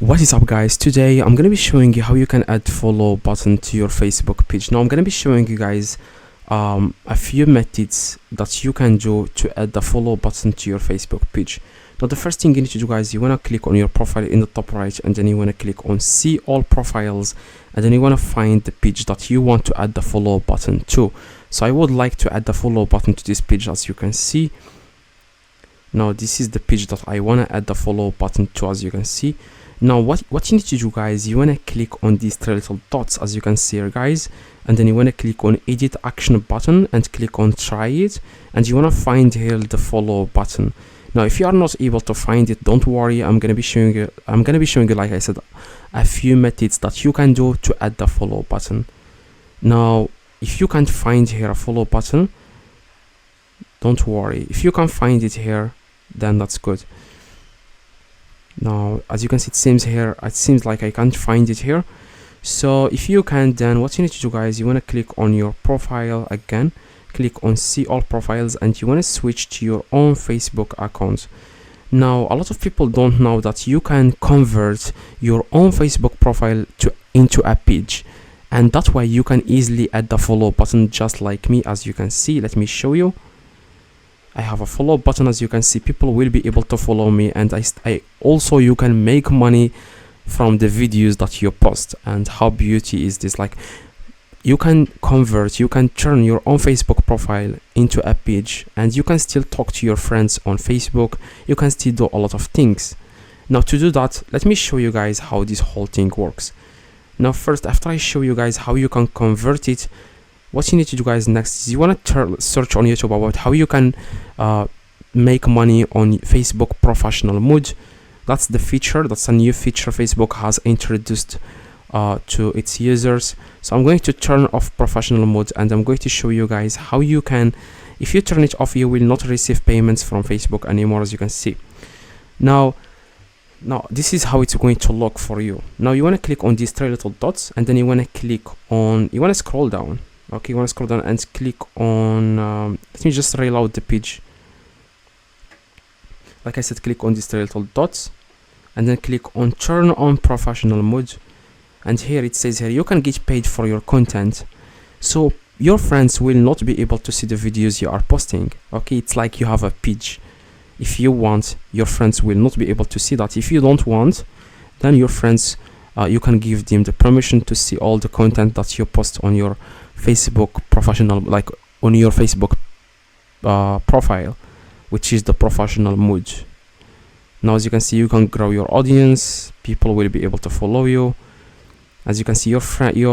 What is up, guys? Today I'm gonna be showing you how you can add follow button to your Facebook page. Now I'm gonna be showing you guys a few methods that you can do to add the follow button to your Facebook page. Now the first thing you need to do, guys, you want to click on your profile in the top right, and then you want to click on see all profiles, and then you want to find the page that you want to add the follow button to. So I would like to add the follow button to this page. As you can see, now this is the page that I want to add the follow button to, as you can see. Now what you need to do, guys, you want to click on these three little dots, as you can see here, guys, and then you want to click on edit action button and click on try it, and you want to find here the follow button. Now if you are not able to find it, don't worry, I'm gonna be showing you like I said, a few methods that you can do to add the follow button. Now if you can't find here a follow button, don't worry. If you can find it here, then that's good. Now as you can see, it seems like I can't find it here. So if you can, then what you need to do, guys, you want to click on your profile again, click on see all profiles, and you want to switch to your own Facebook account. Now a lot of people don't know that you can convert your own Facebook profile into a page, and that way you can easily add the follow button just like me. As you can see, let me show you. I have a follow button. As you can see, people will be able to follow me, and I also, you can make money from the videos that you post. And how beauty is this? Like, you can turn your own Facebook profile into a page, and you can still talk to your friends on Facebook. You can still do a lot of things. Now to do that, let me show you guys how this whole thing works. Now first, after I show you guys how you can convert it, what you need to do, guys, next is you want to search on YouTube about how you can make money on Facebook professional mode. That's the feature. That's a new feature Facebook has introduced to its users. So I'm going to turn off professional mode, and I'm going to show you guys how you can, if you turn it off, you will not receive payments from Facebook anymore, as you can see. Now this is how it's going to look for you. Now you want to click on these three little dots, and then you want to scroll down. Okay, you want to scroll down and click on let me just reload the page. Like I said, click on these three little dots, and then click on turn on professional mode. And here it says here you can get paid for your content, so your friends will not be able to see the videos you are posting. Okay, it's like you have a page. If you want, your friends will not be able to see that. If you don't want, then your friends, you can give them the permission to see all the content that you post on your Facebook professional, like on your Facebook profile, which is the professional mode. Now as you can see, you can grow your audience. People will be able to follow you. As you can see, your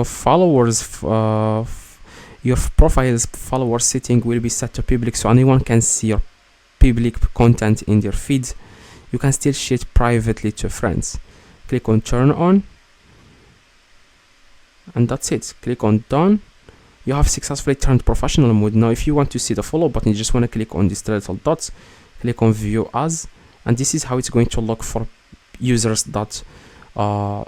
followers, your profile's follower setting will be set to public, so anyone can see your public content in their feeds. You can still share it privately to friends. Click on turn on, and that's it. Click on done. You have successfully turned professional mode. Now if you want to see the follow button, you just want to click on these three little dots, click on view as, and this is how it's going to look for users that are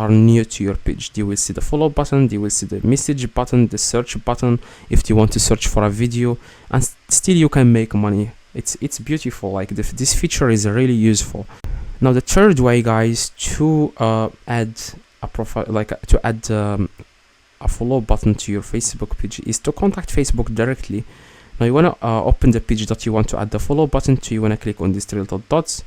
new to your page. They will see the follow button, they will see the message button, the search button if you want to search for a video, and still you can make money. It's beautiful. Like this feature is really useful. Now the third way, guys, to add a profile, like to add a follow button to your Facebook page, is to contact Facebook directly. Now you want to open the page that you want to add the follow button to. You want to click on these three little dots.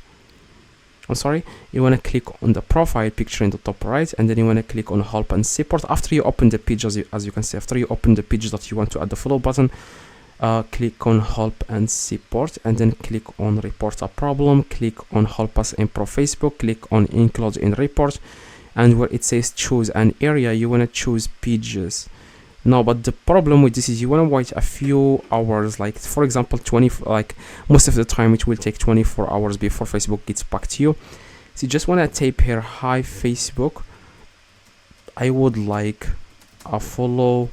You want to click on the profile picture in the top right, and then you want to click on help and support. After you open the page, as you can see, after you open the page that you want to add the follow button, click on help and support, and then click on report a problem, click on help us improve Facebook, click on include in report, and where it says choose an area, you want to choose pages. Now but the problem with this is you want to wait a few hours, like for example most of the time it will take 24 hours before Facebook gets back to you. So you just want to type here, hi Facebook, I would like a follow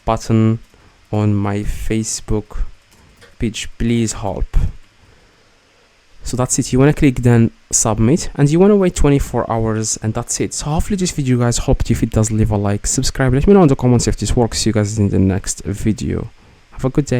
button on my Facebook page, please help. So that's it. You want to click then submit, and you want to wait 24 hours, and that's it. So hopefully this video, guys, helped you. If it does, leave a like, subscribe, let me know in the comments if this works. See you guys in the next video. Have a good day.